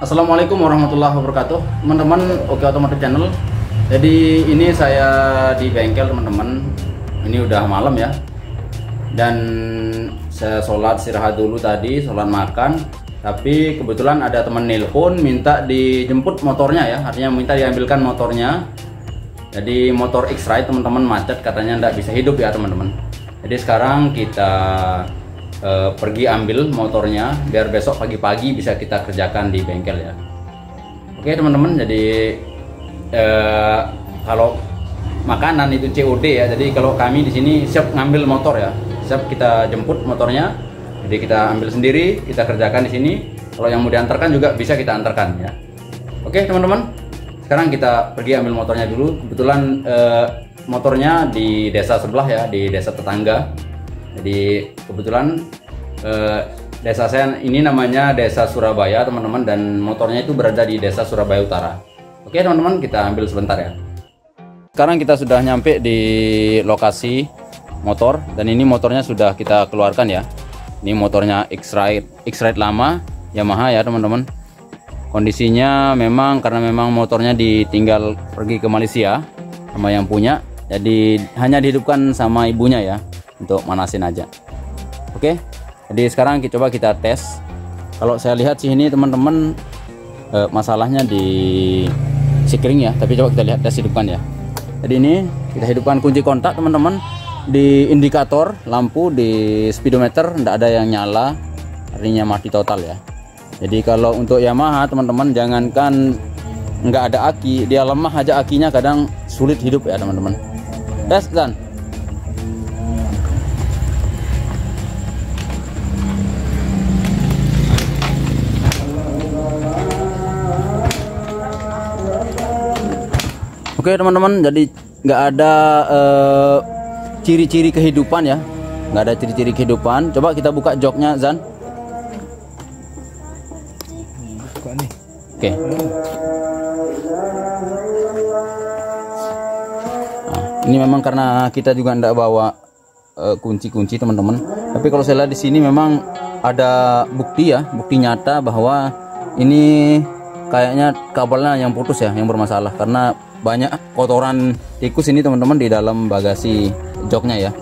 Assalamualaikum warahmatullahi wabarakatuh, teman-teman. Oke Otomotif Channel. Jadi ini saya di bengkel, teman-teman. Ini udah malam ya, dan saya sholat istirahat dulu tadi, sholat makan. Tapi kebetulan ada teman nelpon minta dijemput motornya ya, artinya minta diambilkan motornya. Jadi motor X-Ride, teman-teman, macet, katanya nggak bisa hidup ya teman-teman. Jadi sekarang kita pergi ambil motornya biar besok pagi-pagi bisa kita kerjakan di bengkel ya. Oke teman-teman, jadi kalau makanan itu COD ya. Jadi kalau kami di sini siap ngambil motor ya, siap kita jemput motornya. Jadi kita ambil sendiri, kita kerjakan di sini. Kalau yang mau diantarkan juga bisa kita antarkan ya. Oke teman-teman, sekarang kita pergi ambil motornya dulu. Kebetulan motornya di desa sebelah ya, di desa tetangga. Jadi kebetulan desa saya ini namanya Desa Surabaya teman-teman, dan motornya itu berada di Desa Surabaya Utara. Oke teman-teman, kita ambil sebentar ya. Sekarang kita sudah nyampe di lokasi motor, dan ini motornya sudah kita keluarkan ya. Ini motornya X-Ride lama Yamaha ya teman-teman. Kondisinya memang karena memang motornya ditinggal pergi ke Malaysia sama yang punya, jadi hanya dihidupkan sama ibunya ya, untuk manasin aja. Oke, jadi sekarang coba kita tes. Kalau saya lihat sih ini teman-teman, masalahnya di sikring ya, tapi coba kita lihat tes hidupkan ya. Jadi ini kita hidupkan kunci kontak teman-teman. Di indikator lampu di speedometer tidak ada yang nyala, artinya mati total ya. Jadi kalau untuk Yamaha teman-teman, jangankan nggak ada aki, dia lemah aja akinya kadang sulit hidup ya teman-teman. Tes dan oke teman-teman, jadi nggak ada ciri-ciri kehidupan ya, nggak ada ciri-ciri kehidupan. Coba kita buka joknya Zan. Oke. Nah, ini memang karena kita juga nggak bawa kunci-kunci teman-teman. Tapi kalau saya lihat di sini memang ada bukti ya, bukti nyata bahwa ini kayaknya kabelnya yang putus ya, yang bermasalah, karena banyak kotoran tikus ini teman-teman di dalam bagasi joknya ya.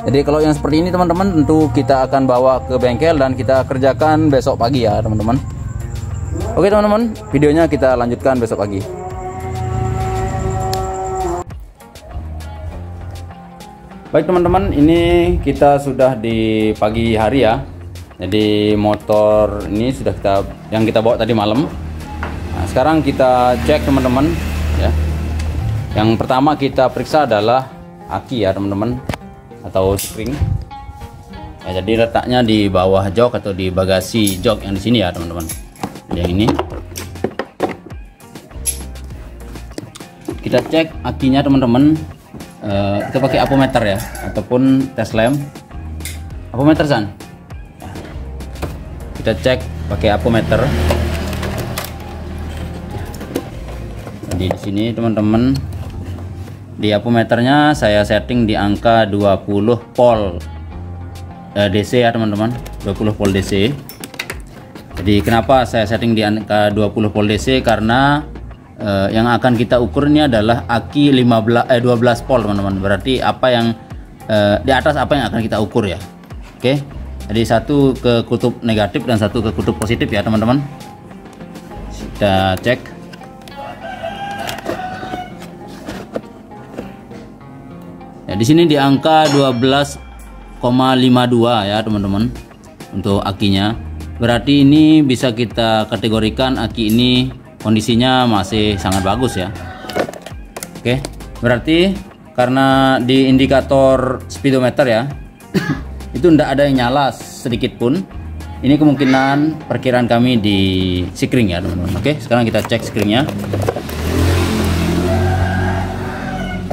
Jadi kalau yang seperti ini teman-teman, tentu kita akan bawa ke bengkel dan kita kerjakan besok pagi ya teman-teman. Oke teman-teman, videonya kita lanjutkan besok pagi. Baik teman-teman, ini kita sudah di pagi hari ya. Jadi motor ini sudah yang kita bawa tadi malam. Nah, sekarang kita cek teman-teman ya. Yang pertama kita periksa adalah aki ya teman-teman, atau spring ya. Jadi letaknya di bawah jok atau di bagasi jok yang di sini ya teman-teman. Yang ini kita cek akinya teman-teman. Kita pakai apometer ya, ataupun tes lem. Apometer San, kita cek pakai apometer. Jadi di sini teman-teman, di apometernya saya setting di angka 20 volt DC ya teman-teman, 20 volt DC. Jadi kenapa saya setting di angka 20 volt DC? Karena yang akan kita ukur ini adalah aki 12 volt teman-teman. Berarti apa yang di atas apa yang akan kita ukur ya. Oke, jadi satu ke kutub negatif dan satu ke kutub positif ya teman-teman. Kita cek. Ya, di sini di angka 12,52 ya teman-teman untuk akinya. Berarti ini bisa kita kategorikan aki ini kondisinya masih sangat bagus ya. Oke, berarti karena di indikator speedometer ya itu tidak ada yang nyala sedikit pun. Ini kemungkinan perkiraan kami di sikring ya teman-teman. Oke, sekarang kita cek sikringnya.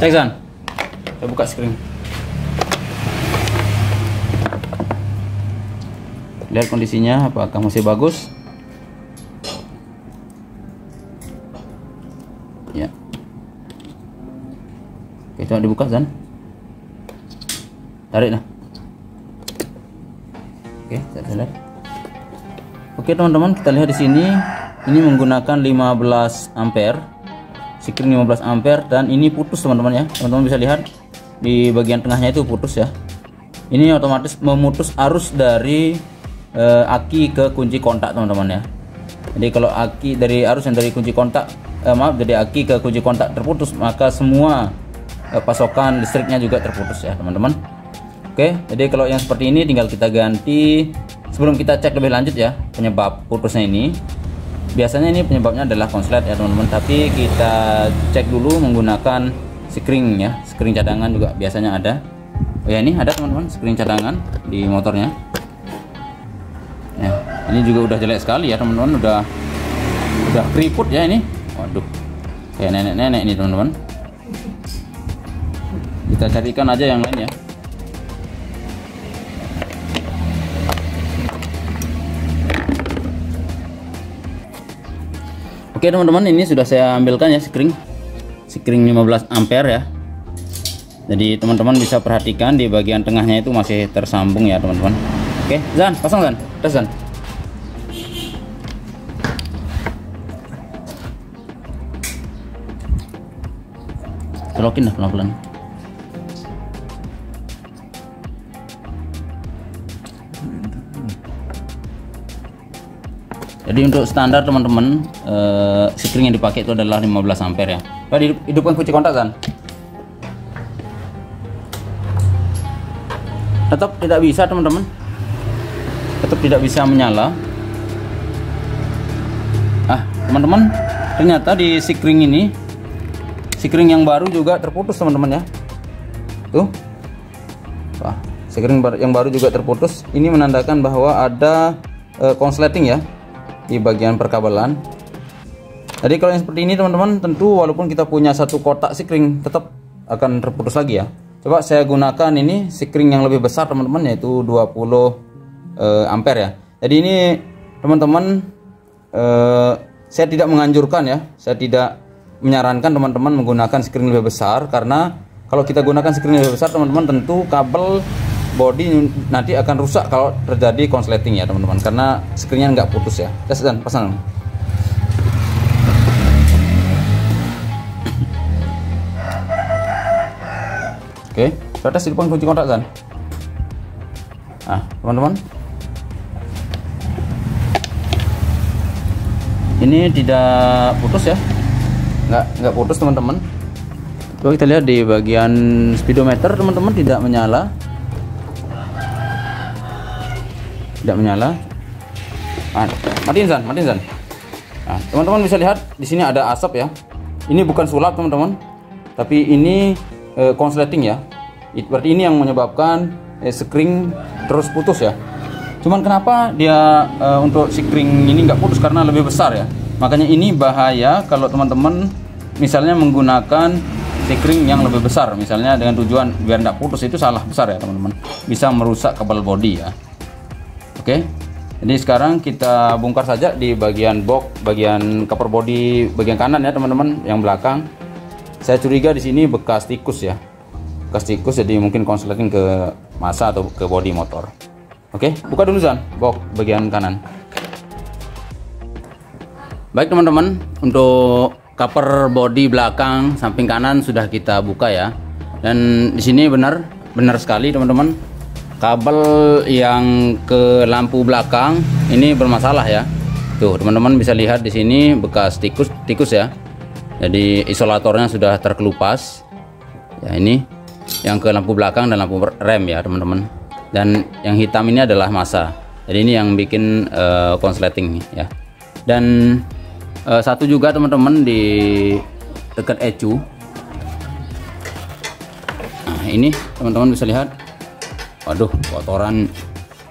Cek San, kita buka sikring. Lihat kondisinya apakah masih bagus ya. Oke, coba dibuka Zan, tarik nah. Oke, saya lihat. Oke teman-teman, kita lihat di sini ini menggunakan 15 ampere, sikring 15 ampere, dan ini putus teman-teman ya. Teman-teman bisa lihat di bagian tengahnya itu putus ya. Ini otomatis memutus arus dari aki ke kunci kontak teman-teman ya. Jadi kalau aki dari arus yang dari kunci kontak dari aki ke kunci kontak terputus, maka semua pasokan listriknya juga terputus ya teman-teman. Oke, jadi kalau yang seperti ini tinggal kita ganti. Sebelum kita cek lebih lanjut ya penyebab putusnya ini, biasanya ini penyebabnya adalah konslet ya teman-teman, tapi kita cek dulu menggunakan sikring ya, sikring cadangan juga biasanya ada. Oh ya, ini ada teman-teman sikring cadangan di motornya ya. Ini juga udah jelek sekali ya teman-teman, udah keriput ya ini. Waduh, kayak nenek-nenek ini teman-teman. Kita carikan aja yang lain ya. Oke teman-teman, ini sudah saya ambilkan ya sikring 15 ampere ya. Jadi teman-teman bisa perhatikan di bagian tengahnya itu masih tersambung ya teman-teman. Oke, Zan, pasang Zan, tes Zan. Colokin dah pelan-pelan. Jadi untuk standar teman-teman, sikring yang dipakai itu adalah 15 ampere ya. Coba hidupkan kunci kontak Zan. Tetap tidak bisa teman-teman, tetap tidak bisa menyala. Teman-teman, ternyata di sikring ini, sikring yang baru juga terputus teman-teman ya. Tuh, sikring yang baru juga terputus. Ini menandakan bahwa ada konsleting ya di bagian perkabelan. Jadi kalau yang seperti ini teman-teman, tentu walaupun kita punya satu kotak sikring tetap akan terputus lagi ya. Coba saya gunakan ini sikring yang lebih besar teman-teman, yaitu 20 ampere ya. Jadi ini teman-teman, saya tidak menganjurkan ya, saya tidak menyarankan teman-teman menggunakan sikring lebih besar, karena kalau kita gunakan sikring lebih besar teman-teman, tentu kabel body nanti akan rusak kalau terjadi konsleting ya teman-teman, karena sikringnya nggak putus ya. Tes dan pasang. Oke, kita tes di depan kunci kontak kan. Teman-teman, ini tidak putus ya, nggak putus teman-teman. Coba kita lihat di bagian speedometer teman-teman, tidak menyala. Matiin Zan. Teman-teman bisa lihat di sini ada asap ya. Ini bukan sulap teman-teman, tapi ini konsleting ya. Berarti ini yang menyebabkan sikring terus putus ya. Cuman kenapa dia untuk sikring ini nggak putus, karena lebih besar ya. Makanya ini bahaya kalau teman-teman misalnya menggunakan sikring yang lebih besar, misalnya dengan tujuan biar nggak putus, itu salah besar ya teman-teman. Bisa merusak kabel body ya. Oke, jadi sekarang kita bongkar saja di bagian box, bagian cover body bagian kanan ya teman-teman, yang belakang. Saya curiga di sini bekas tikus ya, bekas tikus, jadi mungkin konsleting ke masa atau ke body motor. Oke, buka dulu Zan, box bagian kanan. Baik teman-teman, untuk cover body belakang samping kanan sudah kita buka ya. Dan di sini benar sekali teman-teman, kabel yang ke lampu belakang ini bermasalah ya. Tuh teman-teman bisa lihat di sini bekas tikus ya. Jadi isolatornya sudah terkelupas. Ya, ini yang ke lampu belakang dan lampu rem ya teman-teman. Dan yang hitam ini adalah massa. Jadi ini yang bikin konsleting ya. Dan satu juga teman-teman di dekat ECU. Nah, ini teman-teman bisa lihat. Waduh,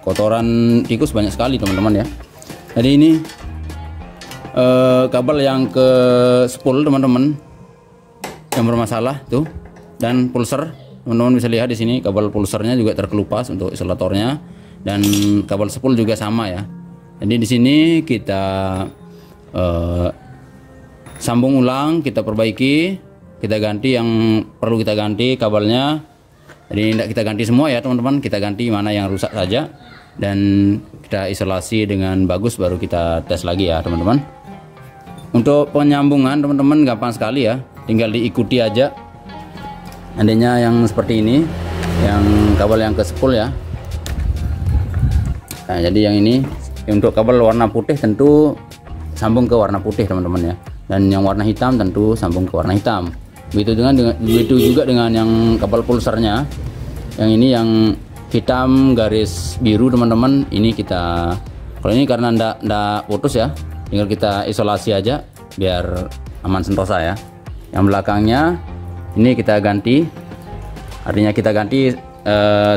kotoran tikus banyak sekali teman-teman ya. Jadi ini kabel yang ke spool teman-teman yang bermasalah tuh, dan pulser teman-teman bisa lihat di sini kabel pulsernya juga terkelupas untuk isolatornya, dan kabel spool juga sama ya. Jadi di sini kita sambung ulang, kita perbaiki, kita ganti yang perlu kita ganti kabelnya. Jadi tidak kita ganti semua ya teman-teman, kita ganti mana yang rusak saja dan kita isolasi dengan bagus, baru kita tes lagi ya teman-teman. Untuk penyambungan teman-teman gampang sekali ya, tinggal diikuti aja. Andainya yang seperti ini, yang kabel yang ke spool ya. Nah, jadi yang ini untuk kabel warna putih tentu sambung ke warna putih teman-teman ya, dan yang warna hitam tentu sambung ke warna hitam. Begitu juga dengan yang kabel pulsernya. Yang ini yang hitam garis biru teman-teman, ini kita, kalau ini karena ndak putus ya, tinggal kita isolasi aja biar aman sentosa ya. Yang belakangnya ini kita ganti, artinya kita ganti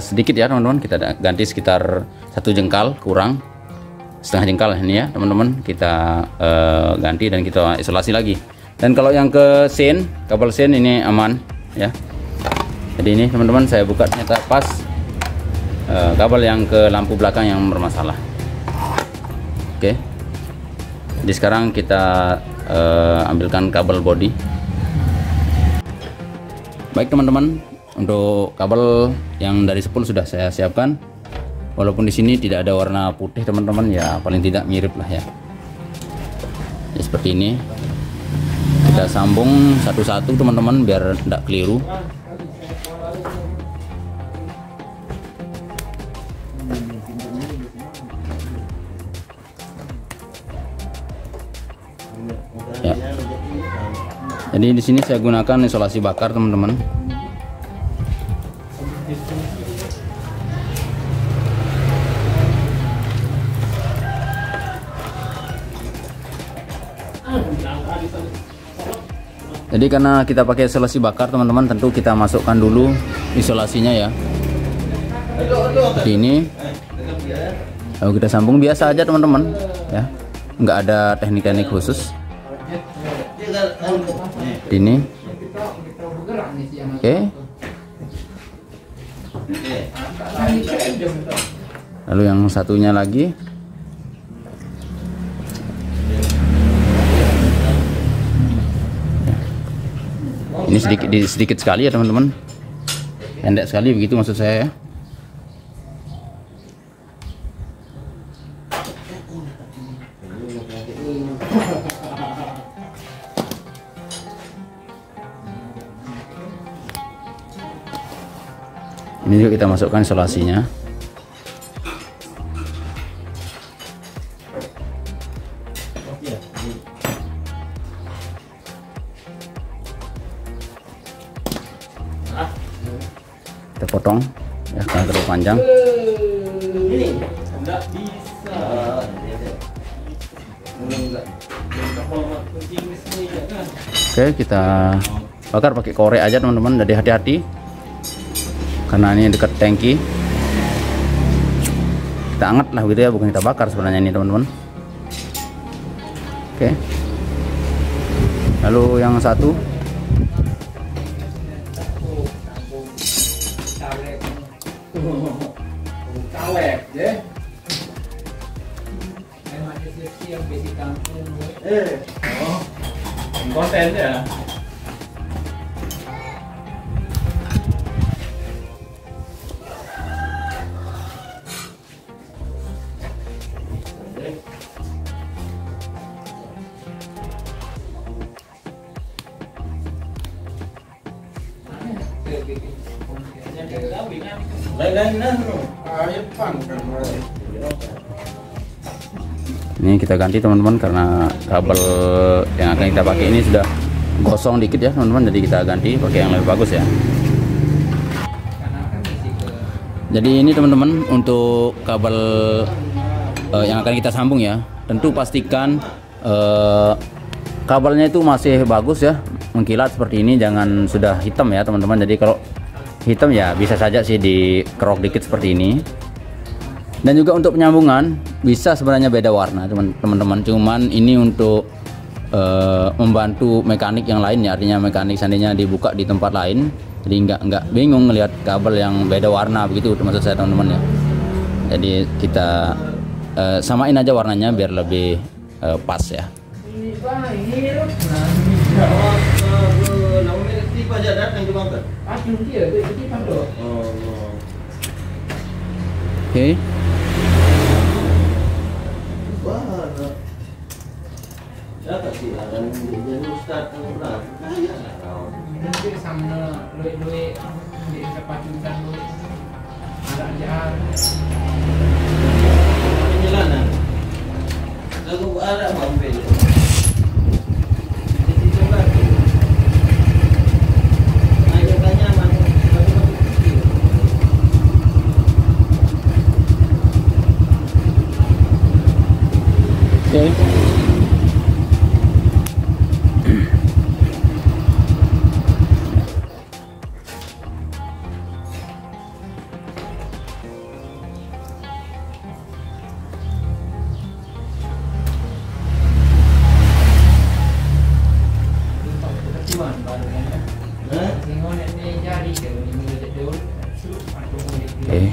sedikit ya teman-teman, kita ganti sekitar 1 jengkal kurang, setengah jengkal ini ya teman-teman, kita ganti dan kita isolasi lagi. Dan kalau yang ke sen, kabel sen ini aman ya. Jadi ini teman-teman saya buka, ternyata pas kabel yang ke lampu belakang yang bermasalah. Oke, jadi sekarang kita ambilkan kabel body. Baik teman-teman, untuk kabel yang dari spool sudah saya siapkan. Walaupun di sini tidak ada warna putih teman-teman ya, paling tidak mirip lah ya. Ya seperti ini. Kita sambung satu-satu teman-teman biar tidak keliru. Ya. Jadi di sini saya gunakan isolasi bakar teman-teman. Jadi karena kita pakai isolasi bakar teman-teman, tentu kita masukkan dulu isolasinya ya. Seperti ini. Lalu kita sambung biasa aja teman-teman ya, nggak ada teknik-teknik khusus. Ini oke. Lalu yang satunya lagi. Ini sedikit sekali ya teman-teman, pendek sekali begitu maksud saya ya. Ini juga kita masukkan isolasinya. Kita potong ya, karena terlalu panjang. Oke, kita bakar pakai korek aja teman-teman, jadi hati-hati karena ini dekat tangki. Kita anget lah gitu ya, bukan kita bakar sebenarnya ini teman-teman. Oke, lalu yang satu. Konten ya. Ini kita ganti teman-teman karena kabel yang akan kita pakai ini sudah gosong dikit ya teman-teman, jadi kita ganti pakai yang lebih bagus ya. Jadi ini teman-teman untuk kabel yang akan kita sambung ya, tentu pastikan kabelnya itu masih bagus ya, mengkilat seperti ini, jangan sudah hitam ya teman-teman. Jadi kalau hitam ya bisa saja sih dikerok dikit seperti ini. Dan juga untuk penyambungan bisa sebenarnya beda warna teman-teman, cuman ini untuk membantu mekanik yang lain ya, artinya mekanik seandainya dibuka di tempat lain, jadi nggak bingung ngelihat kabel yang beda warna begitu maksud saya teman-teman ya. Jadi kita samain aja warnanya biar lebih pas ya. Oke. Oke,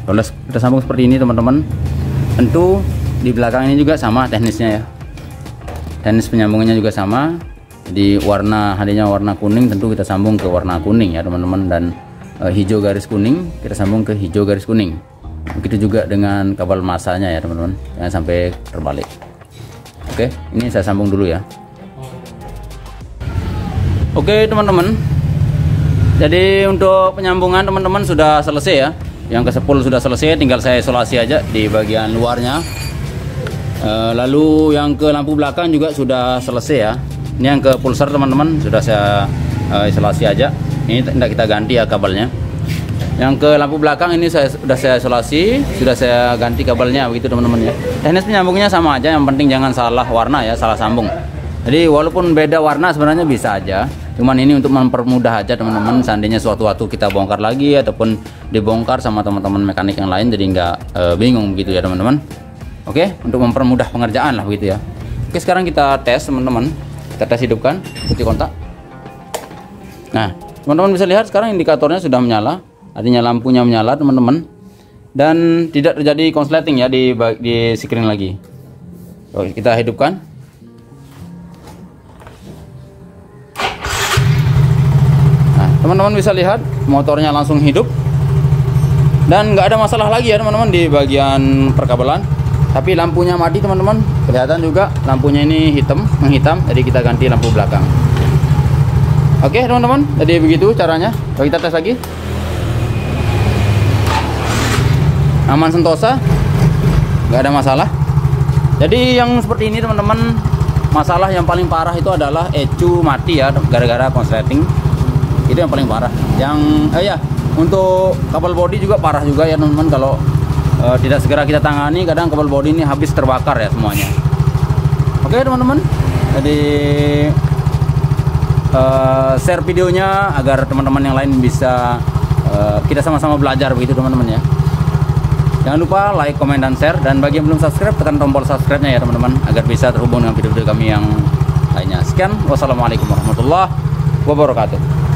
kalau kita sambung seperti ini teman-teman, tentu di belakang ini juga sama teknisnya ya. Teknis penyambungannya juga sama. Jadi warna hadinya warna kuning, tentu kita sambung ke warna kuning ya teman-teman, dan hijau garis kuning kita sambung ke hijau garis kuning. Begitu juga dengan kabel masanya ya teman-teman, jangan sampai terbalik. Oke, ini saya sambung dulu ya. Oke teman-teman, jadi untuk penyambungan teman-teman sudah selesai ya. Yang ke-10 sudah selesai, tinggal saya isolasi aja di bagian luarnya. Lalu yang ke lampu belakang juga sudah selesai ya. Ini yang ke pulsar teman-teman sudah saya isolasi aja. Ini tidak kita ganti ya kabelnya. Yang ke lampu belakang ini sudah saya isolasi, sudah saya ganti kabelnya begitu teman-teman ya. Teknis penyambungnya sama aja, yang penting jangan salah warna ya, salah sambung. Jadi walaupun beda warna sebenarnya bisa aja. Cuman ini untuk mempermudah aja teman-teman, seandainya suatu waktu kita bongkar lagi ataupun dibongkar sama teman-teman mekanik yang lain, jadi nggak bingung gitu ya teman-teman. Oke, untuk mempermudah pengerjaan lah begitu ya. Oke, sekarang kita tes teman-teman. Kita tes hidupkan kunci kontak. Nah, teman-teman bisa lihat sekarang indikatornya sudah menyala, artinya lampunya menyala teman-teman, dan tidak terjadi konsleting ya di screen lagi. Oke, kita hidupkan. Teman-teman bisa lihat motornya langsung hidup dan nggak ada masalah lagi ya teman-teman di bagian perkabelan. Tapi lampunya mati teman-teman, kelihatan juga lampunya ini menghitam, jadi kita ganti lampu belakang. Oke teman-teman, jadi begitu caranya. Kalau kita tes lagi, aman sentosa, nggak ada masalah. Jadi yang seperti ini teman-teman, masalah yang paling parah itu adalah ECU mati ya, gara-gara konsleting. Itu yang paling parah. Yang ya, untuk kabel bodi juga parah juga ya teman-teman. Kalau tidak segera kita tangani, kadang kabel bodi ini habis terbakar ya semuanya. Oke teman-teman, jadi share videonya agar teman-teman yang lain bisa kita sama-sama belajar begitu teman-teman ya. Jangan lupa like, comment, dan share. Dan bagi yang belum subscribe, tekan tombol subscribe-nya ya teman-teman, agar bisa terhubung dengan video-video kami yang lainnya. Sekian, wassalamualaikum warahmatullahi wabarakatuh.